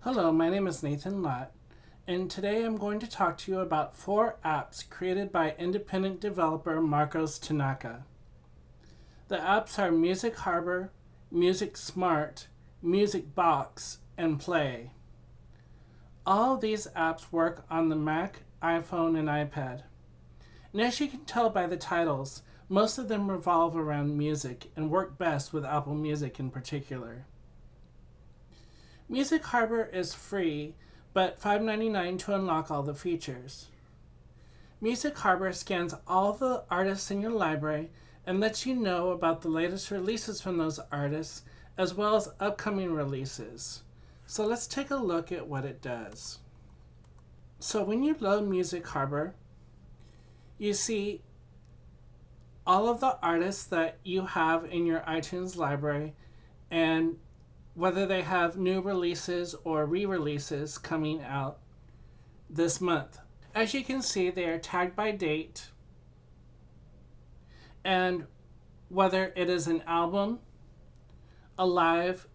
Hello, my name is Nathan Lott, and today I'm going to talk to you about 4 apps created by independent developer Marcos Tanaka. The apps are MusicHarbor, MusicSmart, MusicBox, and Play. All of these apps work on the Mac, iPhone, and iPad. And as you can tell by the titles, most of them revolve around music and work best with Apple Music in particular. MusicHarbor is free, but $5.99 to unlock all the features. MusicHarbor scans all the artists in your library and lets you know about the latest releases from those artists as well as upcoming releases. So let's take a look at what it does. So when you load MusicHarbor, you see all of the artists that you have in your iTunes library and whether they have new releases or re-releases coming out this month. As you can see, they are tagged by date and whether it is an album, a live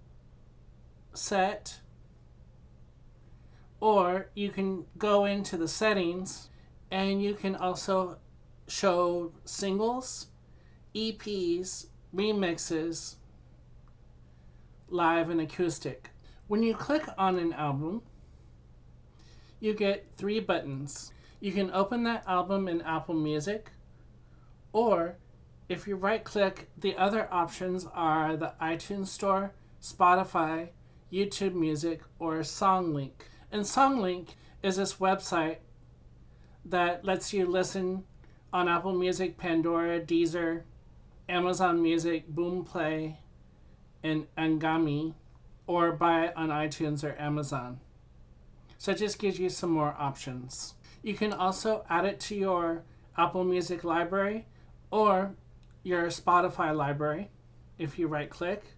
set, or you can go into the settings and you can also show singles, EPs, remixes, live and acoustic. When you click on an album, you get 3 buttons. You can open that album in Apple Music, or if you right click, the other options are the iTunes Store, Spotify, YouTube Music, or SongLink. And SongLink is this website that lets you listen on Apple Music, Pandora, Deezer, Amazon Music, Boomplay, and Angami, or buy it on iTunes or Amazon. So it just gives you some more options. You can also add it to your Apple Music library or your Spotify library if you right click.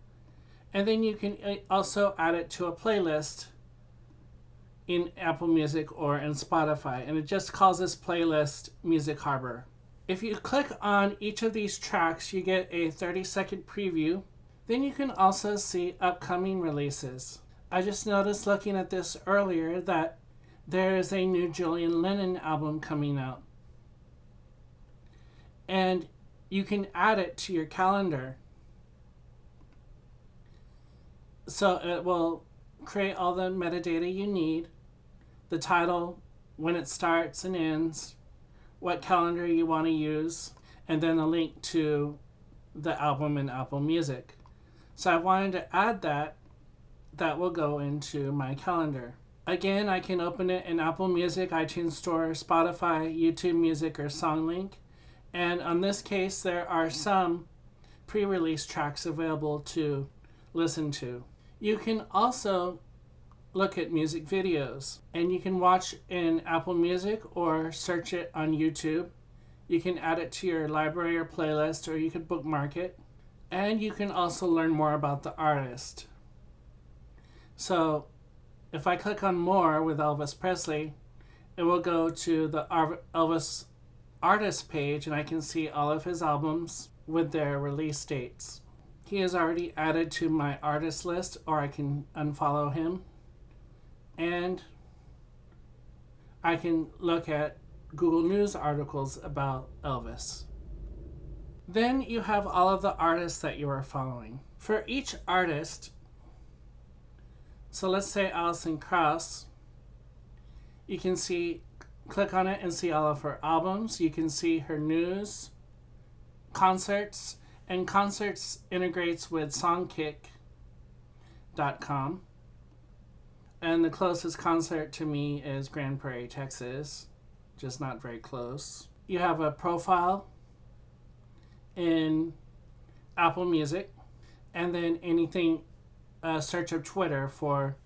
And then you can also add it to a playlist in Apple Music or in Spotify. And it just calls this playlist MusicHarbor. If you click on each of these tracks, you get a 30-second preview. Then you can also see upcoming releases. I just noticed looking at this earlier that there is a new Julian Lennon album coming out. And you can add it to your calendar. So it will create all the metadata you need, the title, when it starts and ends, what calendar you want to use, and then a link to the album in Apple Music. So I wanted to add that. That will go into my calendar. Again, I can open it in Apple Music, iTunes Store, Spotify, YouTube Music, or SongLink. And on this case, there are some pre-release tracks available to listen to. You can also look at music videos, and you can watch in Apple Music or search it on YouTube. You can add it to your library or playlist, or you could bookmark it. And you can also learn more about the artist. So if I click on more with Elvis Presley, it will go to the Elvis artist page and I can see all of his albums with their release dates. He is already added to my artist list, or I can unfollow him. And I can look at Google News articles about Elvis. Then you have all of the artists that you are following. For each artist, so let's say Alison Krauss, you can click on it and see all of her albums. You can see her news, concerts, and concerts integrates with songkick.com. And the closest concert to me is Grand Prairie, Texas, just not very close. You have a profile in Apple Music, and then anything, search of Twitter for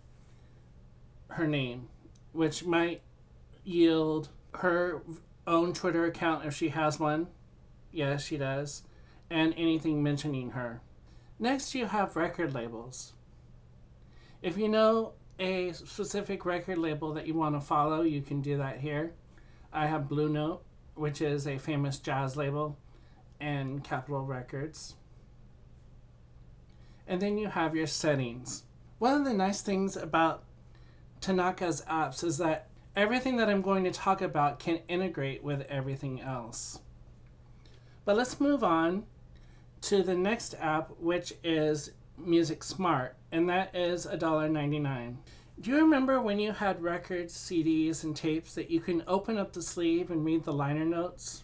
her name, which might yield her own Twitter account if she has one. Yes, she does. And anything mentioning her. Next, you have record labels. If you know a specific record label that you want to follow, you can do that here. I have Blue Note, which is a famous jazz label, and Capitol Records. And then you have your settings. One of the nice things about Tanaka's apps is that everything that I'm going to talk about can integrate with everything else. But let's move on to the next app, which is MusicSmart, and that is $1.99. Do you remember when you had records, CDs, and tapes that you can open up the sleeve and read the liner notes?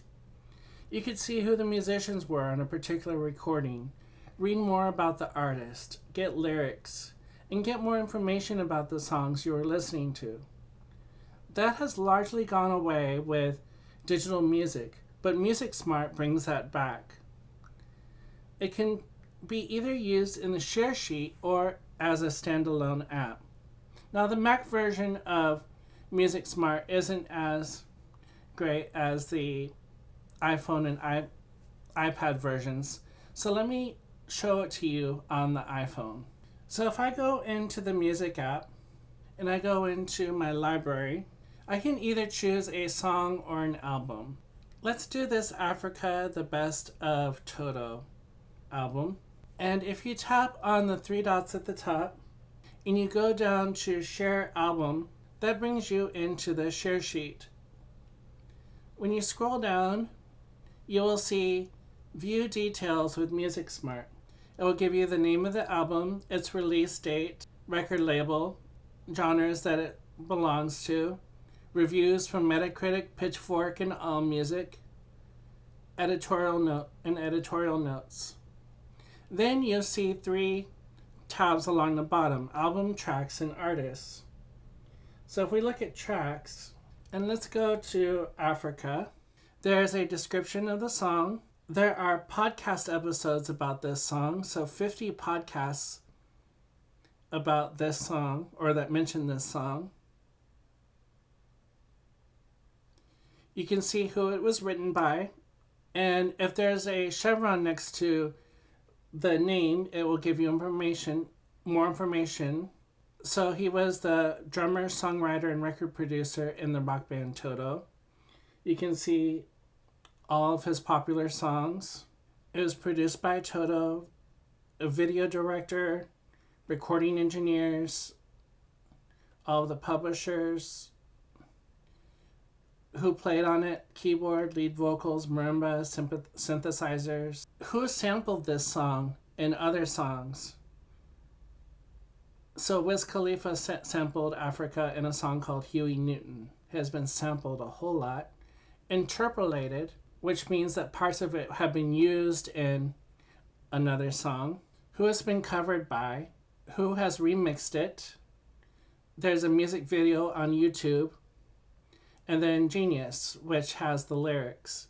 You could see who the musicians were on a particular recording, read more about the artist, get lyrics, and get more information about the songs you were listening to. That has largely gone away with digital music, but MusicSmart brings that back. It can be either used in the share sheet or as a standalone app. Now, the Mac version of MusicSmart isn't as great as the iPhone and iPad versions, so let me show it to you on the iPhone. So if I go into the Music app and I go into my library, I can either choose a song or an album. Let's do this Africa, the Best of Toto album. And if you tap on the three dots at the top and you go down to Share Album, that brings you into the share sheet. When you scroll down, you will see View Details with MusicSmart. It will give you the name of the album, its release date, record label, genres that it belongs to, reviews from Metacritic, Pitchfork, and AllMusic, editorial notes. Then you'll see three tabs along the bottom: album, tracks, and artists. So if we look at tracks, and let's go to Africa, there's a description of the song. There are podcast episodes about this song, so 50 podcasts about this song, or that mention this song. You can see who it was written by, and if there's a chevron next to the name, it will give you more information. So he was the drummer, songwriter, and record producer in the rock band Toto. You can see all of his popular songs. It was produced by Toto, a video director, recording engineers, all of the publishers who played on it, keyboard, lead vocals, marimba, synthesizers. Who sampled this song in other songs? So Wiz Khalifa sampled Africa in a song called Huey Newton. It has been sampled a whole lot. Interpolated, which means that parts of it have been used in another song. Who has been covered by? Who has remixed it? There's a music video on YouTube. And then Genius, which has the lyrics.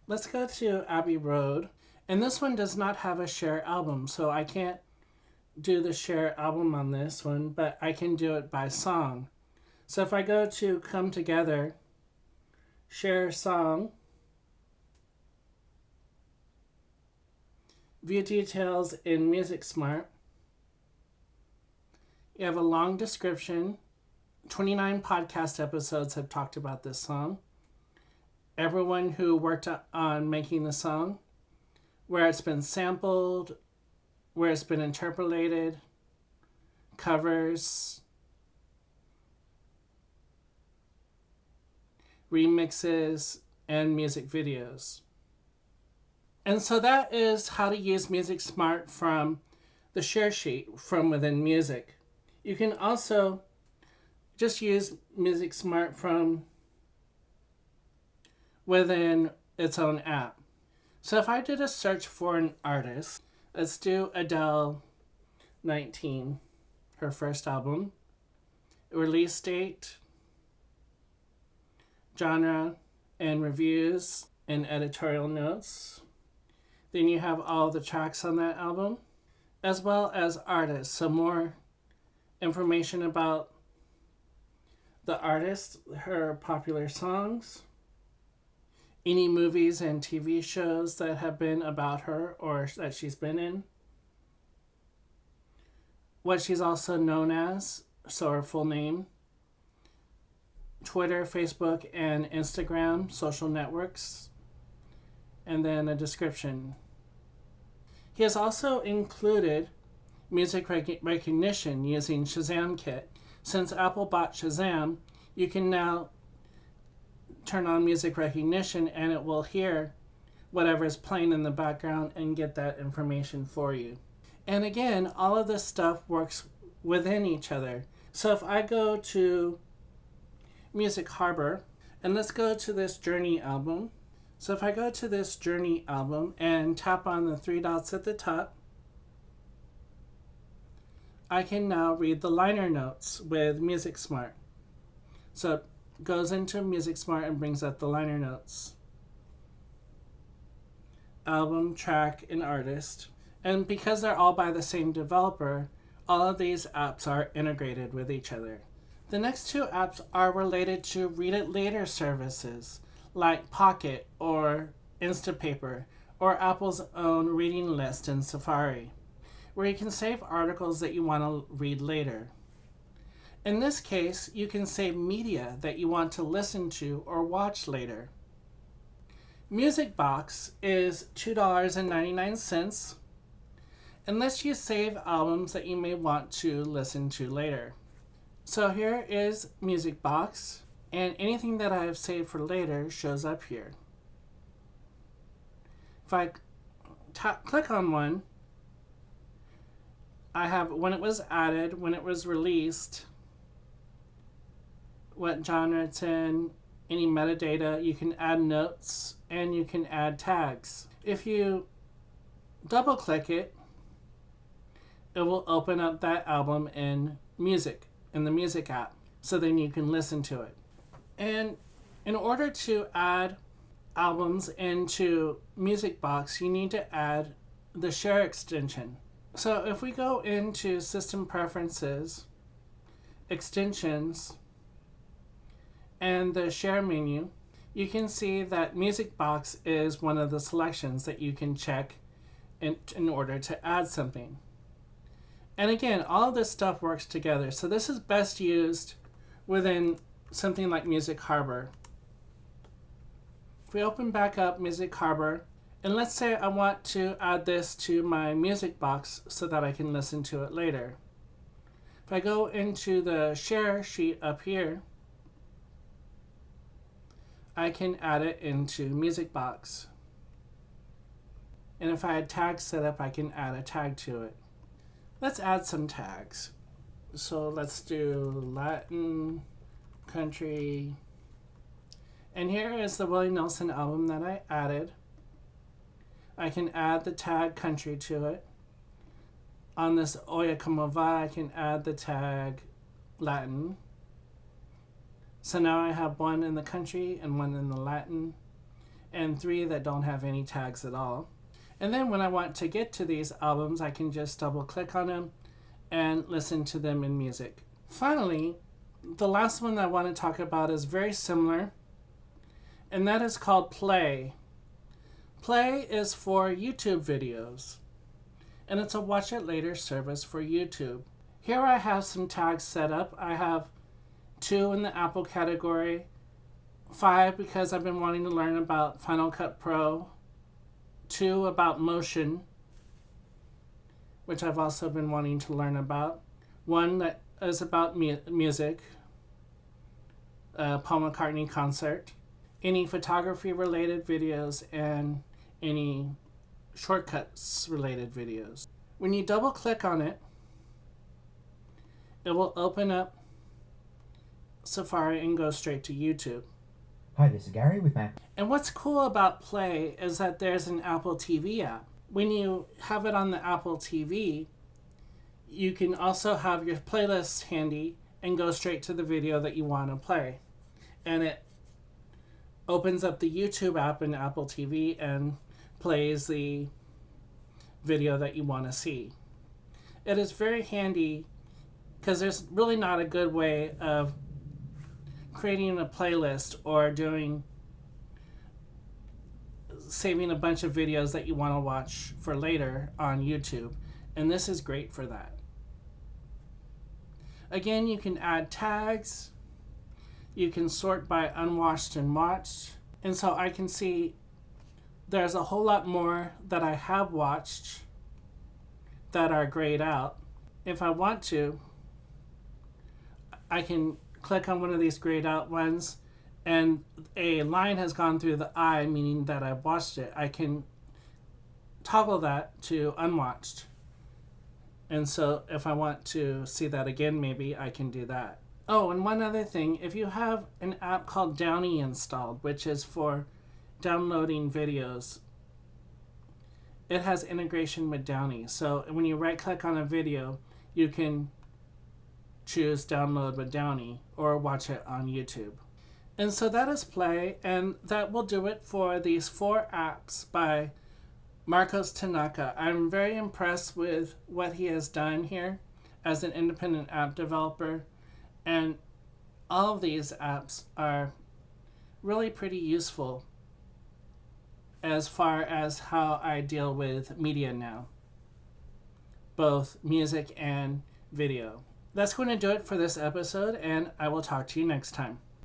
Let's go to Abbey Road. And this one does not have a share album, so I can't do the share album on this one, but I can do it by song. So if I go to Come Together, Share Song, View Details in MusicSmart, you have a long description. 29 podcast episodes have talked about this song. Everyone who worked on making the song, where it's been sampled, where it's been interpolated, covers, remixes, and music videos. And so that is how to use MusicSmart from the share sheet from within Music. You can also just use MusicSmart from within its own app. So if I did a search for an artist, let's do Adele 19, her first album, release date, genre, and reviews and editorial notes. Then you have all the tracks on that album, as well as artists, so more information about the artist, her popular songs, any movies and TV shows that have been about her or that she's been in, what she's also known as, so her full name, Twitter, Facebook, and Instagram, social networks, and then a description. He has also included music recognition using Shazam Kit. Since Apple bought Shazam, you can now turn on music recognition and it will hear whatever is playing in the background and get that information for you. And again, all of this stuff works within each other. So if I go to MusicHarbor, and let's go to this Journey album. So if I go to this Journey album and tap on the three dots at the top, I can now read the liner notes with MusicSmart. So it goes into MusicSmart and brings up the liner notes. Album, track, and artist. And because they're all by the same developer, all of these apps are integrated with each other. The next two apps are related to Read It Later services like Pocket or Instapaper or Apple's own reading list in Safari, where you can save articles that you want to read later. In this case, you can save media that you want to listen to or watch later. MusicBox is $2.99 and lets you save albums that you may want to listen to later. So here is MusicBox, and anything that I have saved for later shows up here. If I click on one, I have when it was added, when it was released, what genre it's in, any metadata. You can add notes and you can add tags. If you double click it, it will open up that album in the Music app, so then you can listen to it. And in order to add albums into MusicBox, you need to add the share extension. So if we go into System Preferences, Extensions, and the Share menu, you can see that MusicBox is one of the selections that you can check in order to add something. And again, all of this stuff works together. So this is best used within something like MusicHarbor. If we open back up MusicHarbor, and let's say I want to add this to my MusicBox so that I can listen to it later. If I go into the share sheet up here, I can add it into MusicBox. And if I had tags set up, I can add a tag to it. Let's add some tags. So let's do Latin, country, and here is the Willie Nelson album that I added. I can add the tag country to it. On this Oye Como Va, I can add the tag Latin. So now I have one in the country and one in the Latin, and three that don't have any tags at all. And then when I want to get to these albums, I can just double click on them and listen to them in music. Finally, the last one I want to talk about is very similar, and that is called Play. Play is for YouTube videos, and it's a watch it later service for YouTube. Here I have some tags set up. I have 2 in the Apple category, 5 because I've been wanting to learn about Final Cut Pro, 2 about motion, which I've also been wanting to learn about, 1 that is about music, Paul McCartney concert, any photography related videos, and any shortcuts related videos. When you double click on it, it will open up Safari and go straight to YouTube. Hi, this is Gary with Mac. And what's cool about Play is that there's an Apple TV app. When you have it on the Apple TV, you can also have your playlist handy and go straight to the video that you want to play. And it opens up the YouTube app in Apple TV and plays the video that you want to see. It is very handy because there's really not a good way of creating a playlist or saving a bunch of videos that you want to watch for later on YouTube, and this is great for that. Again, you can add tags, you can sort by unwatched and watched, and so I can see there's a whole lot more that I have watched that are grayed out. If I want to, I can click on one of these grayed out ones and a line has gone through the eye, meaning that I've watched it. I can toggle that to unwatched. And so if I want to see that again, maybe I can do that. Oh, and one other thing, if you have an app called Downy installed, which is for downloading videos, it has integration with Downy. So when you right click on a video, you can choose download with Downy or watch it on YouTube. And so that is Play, and that will do it for these 4 apps by Marcos Tanaka. I'm very impressed with what he has done here as an independent app developer, and all of these apps are really pretty useful as far as how I deal with media now, both music and video. That's going to do it for this episode, and I will talk to you next time.